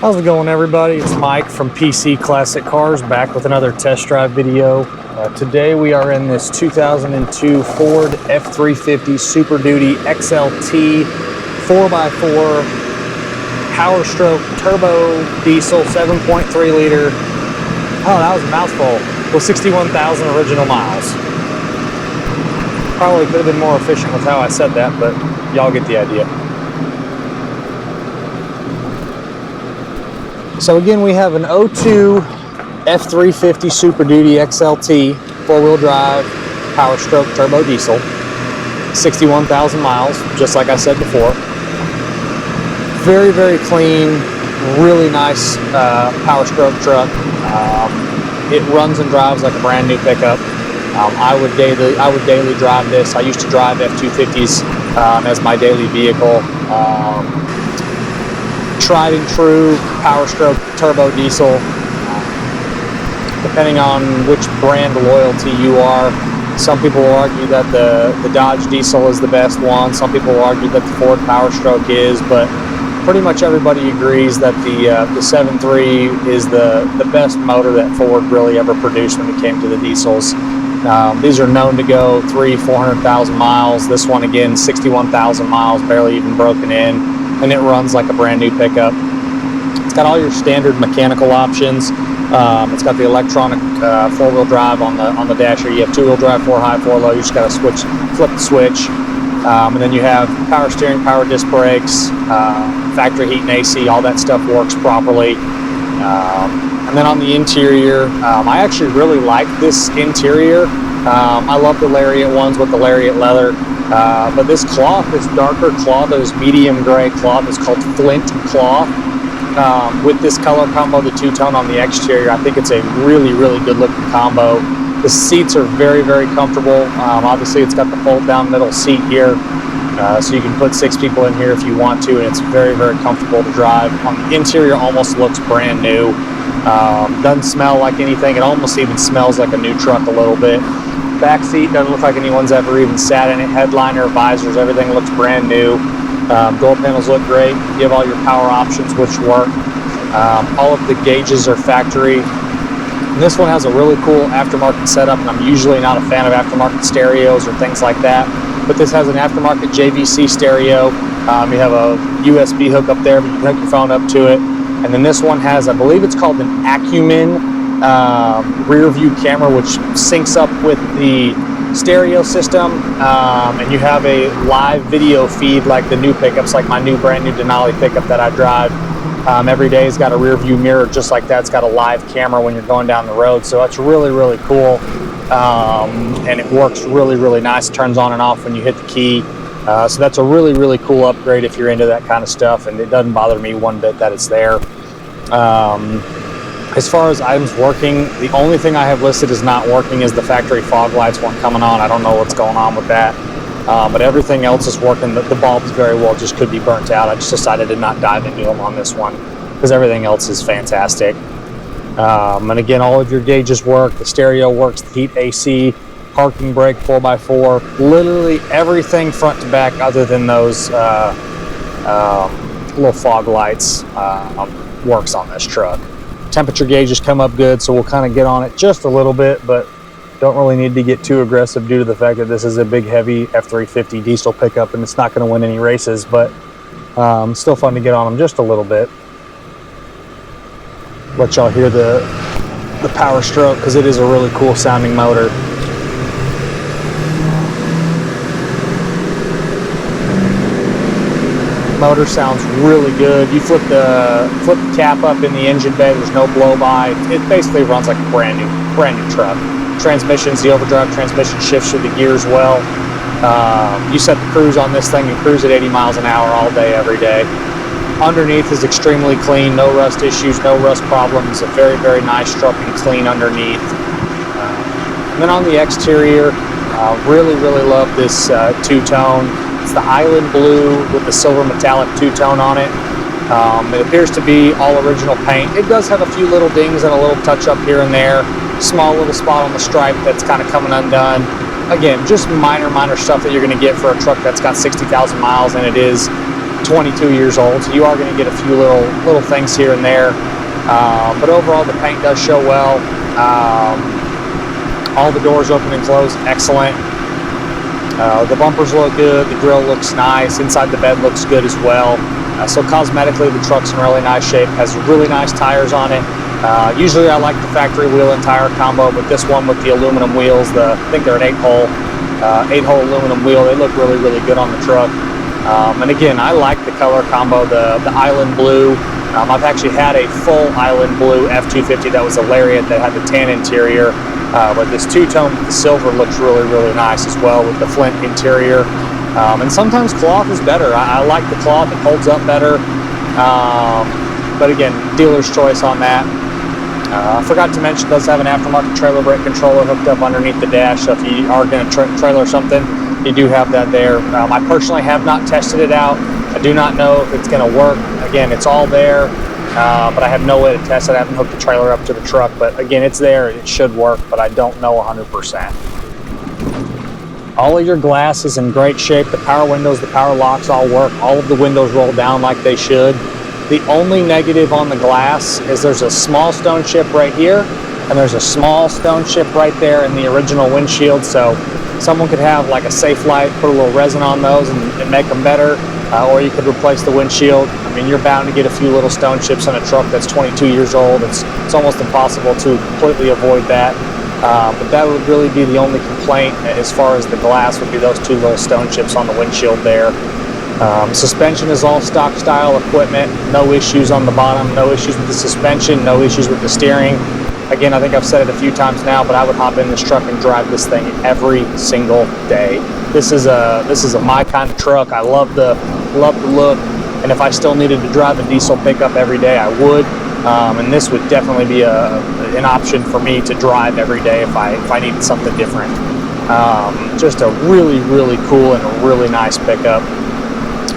How's it going, everybody? It's Mike from PC Classic Cars, back with another test drive video. Today we are in this 2002 Ford F350 Super Duty XLT 4x4 Power Stroke Turbo Diesel 7.3 liter. Oh, that was a mouthful. With 61,000 original miles. Probably could have been more efficient with how I said that, but y'all get the idea. So again, we have an 02 F350 Super Duty XLT 4-wheel drive Power Stroke Turbo Diesel, 61,000 miles, just like I said before. Very, very clean, really nice Power Stroke truck. It runs and drives like a brand new pickup. I would daily drive this. I used to drive F250s as my daily vehicle. Tried and true Power Stroke Turbo Diesel. Depending on which brand loyalty you are, some people will argue that the Dodge Diesel is the best one. Some people will argue that the Ford Power Stroke is, but pretty much everybody agrees that the 7.3 is the best motor that Ford really ever produced when it came to the diesels. These are known to go 300,000–400,000 miles. This one, again, 61,000 miles, barely even broken in, and it runs like a brand new pickup. It's got all your standard mechanical options. It's got the electronic 4-wheel drive on the dasher. You have 2-wheel drive, 4 high, 4 low. You just got to flip the switch. And then you have power steering, power disc brakes, factory heat and AC. All that stuff works properly. And then on the interior, I actually really like this interior. I love the Lariat ones with the Lariat leather. But this cloth, this darker cloth, this medium gray cloth, is called Flint cloth. With this color combo, the two-tone on the exterior, I think it's a really, really good looking combo. The seats are very, very comfortable. Obviously, it's got the fold-down middle seat here, so you can put 6 people in here if you want to, and it's very, very comfortable to drive. The interior almost looks brand new. Doesn't smell like anything. It almost even smells like a new truck a little bit. Back seat doesn't look like anyone's ever even sat in it. Headliner, visors, everything looks brand new. Door panels look great. You have all your power options, which work. All of the gauges are factory. And this one has a really cool aftermarket setup, and I'm usually not a fan of aftermarket stereos or things like that, but this has an aftermarket JVC stereo. You have a USB hook up there, but you can hook your phone up to it. And then this one has, I believe it's called an Acumen rear view camera, which syncs up with the stereo system, and you have a live video feed like the new pickups, like my brand new Denali pickup that I drive. Every day has got a rear view mirror just like that. It's got a live camera when you're going down the road, so that's really, really cool. And it works really, really nice. It turns on and off when you hit the key. So that's a really, really cool upgrade if you're into that kind of stuff, and it doesn't bother me one bit that it's there. As far as items working, the only thing I have listed as not working is the factory fog lights weren't coming on. I don't know what's going on with that. But everything else is working. The bulbs very well just could be burnt out. I just decided to not dive into them on this one because everything else is fantastic. And again, all of your gauges work. The stereo works, the heat, AC, parking brake, 4x4. Literally everything front to back other than those little fog lights works on this truck. Temperature gauges come up good, so we'll kind of get on it just a little bit, but don't really need to get too aggressive due to the fact that this is a big, heavy F350 diesel pickup, and it's not going to win any races, but still fun to get on them just a little bit. Let y'all hear the Power Stroke, because it is a really cool sounding motor. Motor sounds really good. You flip the cap up in the engine bay, there's no blow by. It basically runs like a brand new truck. Transmissions, the overdrive transmission shifts through the gears well. You set the cruise on this thing and cruise at 80 miles an hour all day, every day. Underneath is extremely clean, no rust issues, no rust problems. A very, very nice truck and clean underneath. And then on the exterior, really, really love this two-tone. It's the Island Blue with the silver metallic two-tone on it. It appears to be all original paint. It does have a few little dings and a little touch-up here and there. Small little spot on the stripe that's kind of coming undone. Again, just minor stuff that you're going to get for a truck that's got 60,000 miles, and it is 22 years old, so you are going to get a few little things here and there. But overall, the paint does show well. All the doors open and close, excellent. The bumpers look good, the grille looks nice, inside the bed looks good as well. So cosmetically, the truck's in really nice shape, has really nice tires on it. Usually I like the factory wheel and tire combo, but this one with the aluminum wheels, I think they're an 8-hole aluminum wheel, they look really, really good on the truck. And again, I like the color combo, the island blue. I've actually had a full island blue F350 that was a Lariat that had the tan interior, but this two-tone with the silver looks really, really nice as well with the flint interior. And sometimes cloth is better. I like the cloth, it holds up better. But again, dealer's choice on that. I forgot to mention, it does have an aftermarket trailer brake controller hooked up underneath the dash, so if you are going to trailer something, you do have that there. I personally have not tested it out. I do not know if it's going to work. Again, it's all there, but I have no way to test it. I haven't hooked the trailer up to the truck, but again, it's there. It should work, but I don't know 100%. All of your glass is in great shape. The power windows, the power locks all work. All of the windows roll down like they should. The only negative on the glass is there's a small stone chip right here, and there's a small stone chip right there in the original windshield. So someone could have like a safe light, put a little resin on those and make them better, or you could replace the windshield. I mean, you're bound to get a few little stone chips on a truck that's 22 years old. It's almost impossible to completely avoid that. But that would really be the only complaint as far as the glass, would be those two little stone chips on the windshield there. Suspension is all stock style equipment, no issues on the bottom, no issues with the suspension, no issues with the steering. Again, I think I've said it a few times now, but I would hop in this truck and drive this thing every single day. This is a my kind of truck. I love the look, and if I still needed to drive a diesel pickup every day, I would. And this would definitely be an option for me to drive every day if I needed something different. Just a really, really cool and a really nice pickup.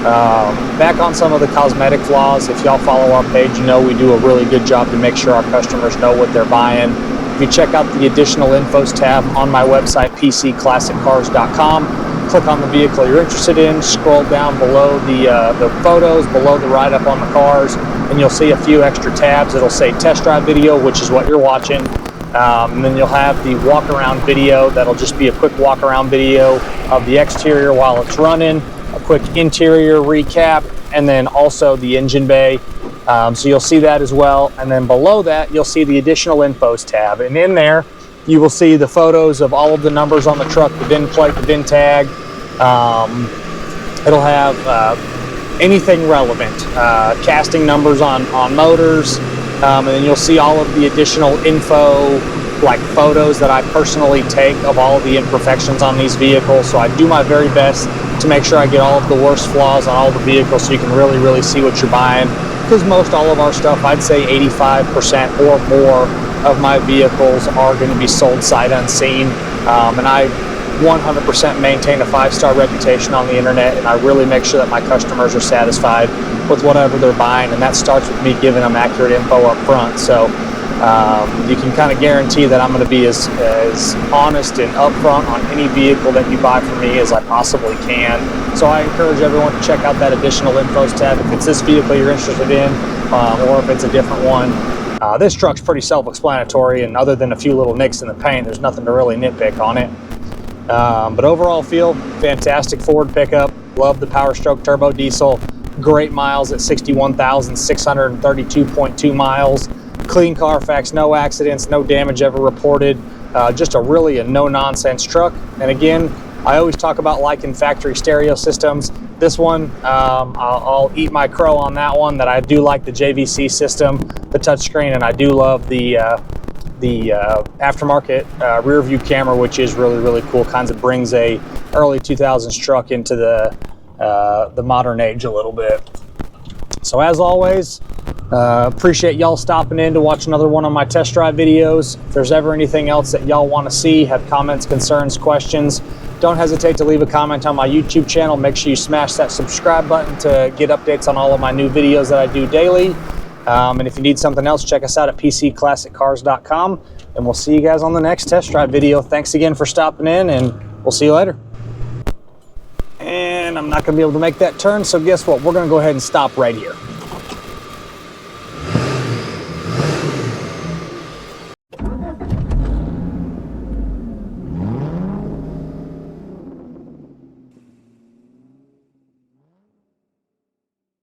Back on some of the cosmetic flaws, if y'all follow our page, you know we do a really good job to make sure our customers know what they're buying. If you check out the additional infos tab on my website, pcclassiccars.com, click on the vehicle you're interested in, scroll down below the photos, below the write-up on the cars, and you'll see a few extra tabs. It'll say test drive video, which is what you're watching, and then you'll have the walk around video. That'll just be a quick walk around video of the exterior while it's running, a quick interior recap, and then also the engine bay. So you'll see that as well. And then below that, you'll see the additional infos tab. And in there, you will see the photos of all of the numbers on the truck, the VIN plate, the VIN tag. It'll have anything relevant, casting numbers on motors. And then you'll see all of the additional info, like photos that I personally take of all of the imperfections on these vehicles. So I do my very best to make sure I get all of the worst flaws on all the vehicles, so you can really, really see what you're buying. Because most all of our stuff, I'd say 85% or more of my vehicles are going to be sold sight unseen. And I 100% maintain a 5-star reputation on the internet, and I really make sure that my customers are satisfied with whatever they're buying, and that starts with me giving them accurate info up front. So you can kind of guarantee that I'm going to be as honest and upfront on any vehicle that you buy from me as I possibly can. So I encourage everyone to check out that additional infos tab if it's this vehicle you're interested in, or if it's a different one. This truck's pretty self-explanatory, and other than a few little nicks in the paint, there's nothing to really nitpick on it. But overall feel fantastic Ford pickup. Love the Power Stroke turbo diesel. Great miles at 61,632.2 miles. Clean Carfax, no accidents, no damage ever reported. Just a no-nonsense truck. And again, I always talk about liking factory stereo systems. This one, I'll eat my crow on that one, that I do like the JVC system, the touchscreen, and I do love the aftermarket rear view camera, which is really, really cool. Kind of brings a early 2000s truck into the modern age a little bit. So as always, appreciate y'all stopping in to watch another one of my test drive videos. If there's ever anything else that y'all want to see, have comments, concerns, questions, don't hesitate to leave a comment on my YouTube channel. Make sure you smash that subscribe button to get updates on all of my new videos that I do daily. And if you need something else, check us out at pcclassiccars.com, and we'll see you guys on the next test drive video. Thanks again for stopping in, and we'll see you later. And I'm I'm not going to be able to make that turn. So guess what? We're going to go ahead and stop right here.